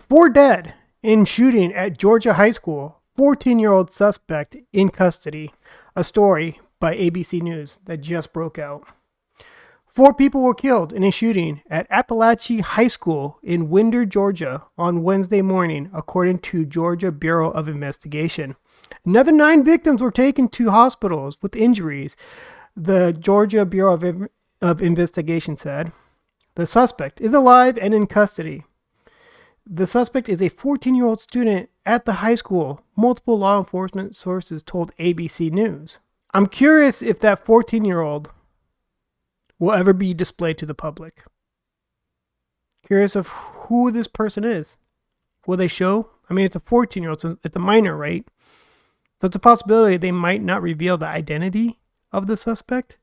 4 dead in shooting at Georgia high school. 14-year-old suspect in custody. A story by ABC News that just broke out. 4 people were killed in a shooting at Appalachia High School in Winder, Georgia on Wednesday morning, according to Georgia Bureau of Investigation. Another 9 victims were taken to hospitals with injuries, the Georgia Bureau of Investigation said. The suspect is alive and in custody. The suspect is a 14-year-old student at the high school, multiple law enforcement sources told ABC News. I'm curious if that 14-year-old will ever be displayed to the public. Curious of who this person is. Will they show? I mean, it's a 14-year-old, so it's a minor, right? So it's a possibility they might not reveal the identity of the suspect,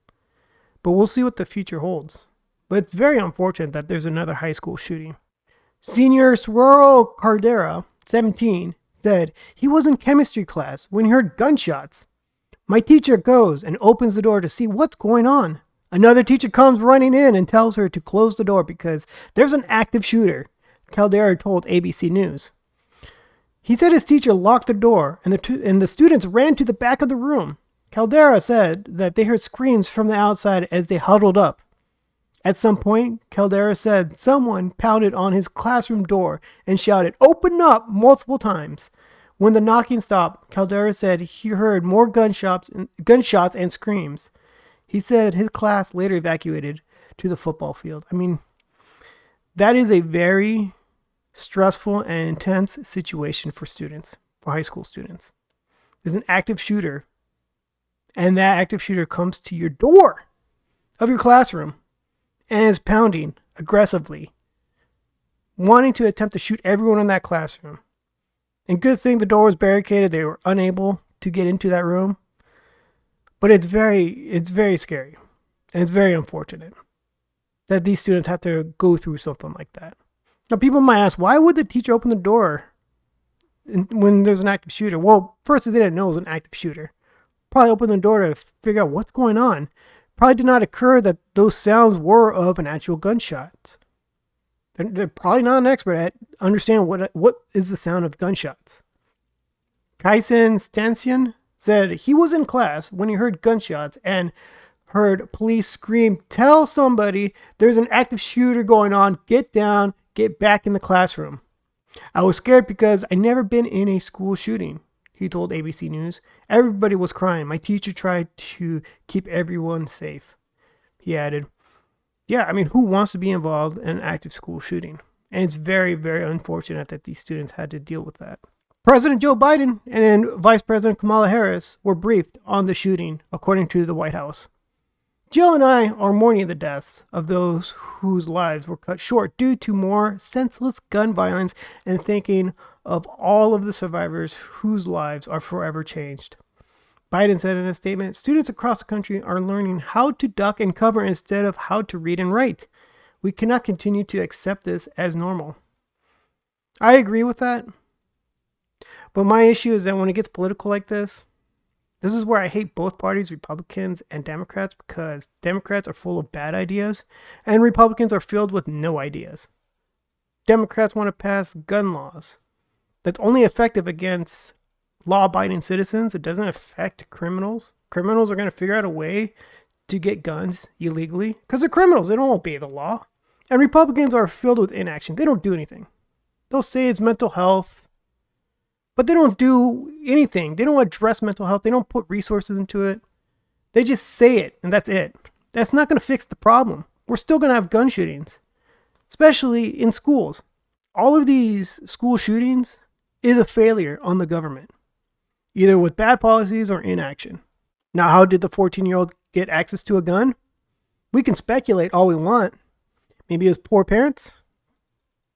but we'll see what the future holds. But it's very unfortunate that there's another high school shooting. Senior Sauraro Cardera, 17, said he was in chemistry class when he heard gunshots. My teacher goes and opens the door to see what's going on. Another teacher comes running in and tells her to close the door because there's an active shooter, Caldera told ABC News. He said his teacher locked the door and the students ran to the back of the room. Caldera said that they heard screams from the outside as they huddled up. At some point, Caldera said someone pounded on his classroom door and shouted, "Open up!" multiple times. When the knocking stopped, Caldera said he heard more gunshots and screams. He said his class later evacuated to the football field. I mean, that is a very stressful and intense situation for students, for high school students. There's an active shooter, and that active shooter comes to your door of your classroom and is pounding aggressively, wanting to attempt to shoot everyone in that classroom. And good thing the door was barricaded. They were unable to get into that room. But it's very scary. And it's very unfortunate that these students have to go through something like that. Now, people might ask, why would the teacher open the door when there's an active shooter? Well, first, they didn't know it was an active shooter. Probably opened the door to figure out what's going on. Probably did not occur that those sounds were of an actual gunshot. They're probably not an expert at understanding what is the sound of gunshots. Kaisen Stansian said he was in class when he heard gunshots and heard police scream, "Tell somebody there's an active shooter going on. Get down, get back in the classroom. I was scared because I'd never been in a school shooting," he told ABC News. "Everybody was crying. My teacher tried to keep everyone safe." He added, yeah, I mean, who wants to be involved in an active school shooting? And it's very, very unfortunate that these students had to deal with that. President Joe Biden and Vice President Kamala Harris were briefed on the shooting, according to the White House. Jill and I are mourning the deaths of those whose lives were cut short due to more senseless gun violence and thinking of all of the survivors whose lives are forever changed. Biden said in a statement, students across the country are learning how to duck and cover instead of how to read and write. We cannot continue to accept this as normal. I agree with that. But my issue is that when it gets political like this is where I hate both parties, Republicans and Democrats, because Democrats are full of bad ideas and Republicans are filled with no ideas. Democrats want to pass gun laws that's only effective against law-abiding citizens. It doesn't affect criminals. Criminals are going to figure out a way to get guns illegally because they're criminals. They don't obey the law. And Republicans are filled with inaction. They don't do anything. They'll say it's mental health, but they don't do anything. They don't address mental health. They don't put resources into it. They just say it, and that's it. That's not going to fix the problem. We're still going to have gun shootings, especially in schools. All of these school shootings is a failure on the government, either with bad policies or inaction. Now, how did the 14-year-old get access to a gun? We can speculate all we want. Maybe it was poor parents.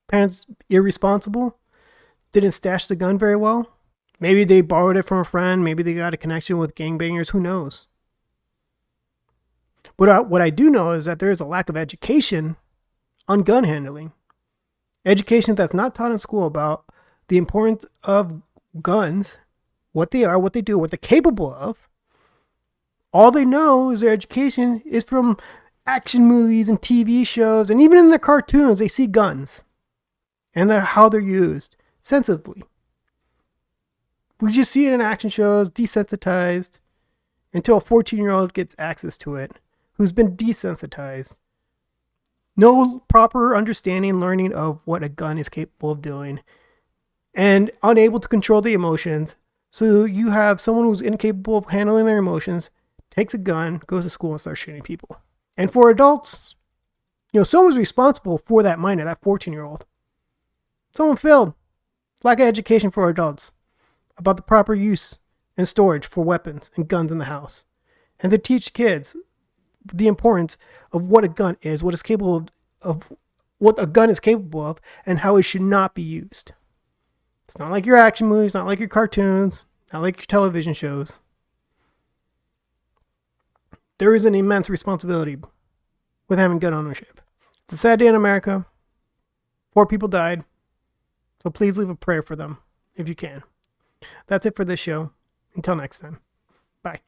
Parents irresponsible. Didn't stash the gun very well. Maybe they borrowed it from a friend. Maybe they got a connection with gangbangers. Who knows? But what I do know is that there is a lack of education on gun handling. Education that's not taught in school about the importance of guns, what they are, what they do, what they're capable of. All they know is their education is from action movies and TV shows, and even in their cartoons, they see guns. and how they're used sensitively. We just see it in action shows, desensitized, until a 14-year-old gets access to it, who's been desensitized. No proper understanding, learning of what a gun is capable of doing, and unable to control the emotions. So you have someone who's incapable of handling their emotions, takes a gun, goes to school, and starts shooting people. And for adults, someone's responsible for that minor, that 14-year-old. Someone failed. Lack of education for adults about the proper use and storage for weapons and guns in the house. And to teach kids the importance of what a gun is, what a gun is capable of, and how it should not be used. It's not like your action movies, not like your cartoons, not like your television shows. There is an immense responsibility with having gun ownership. It's a sad day in America. 4 people died. So please leave a prayer for them if you can. That's it for this show. Until next time. Bye.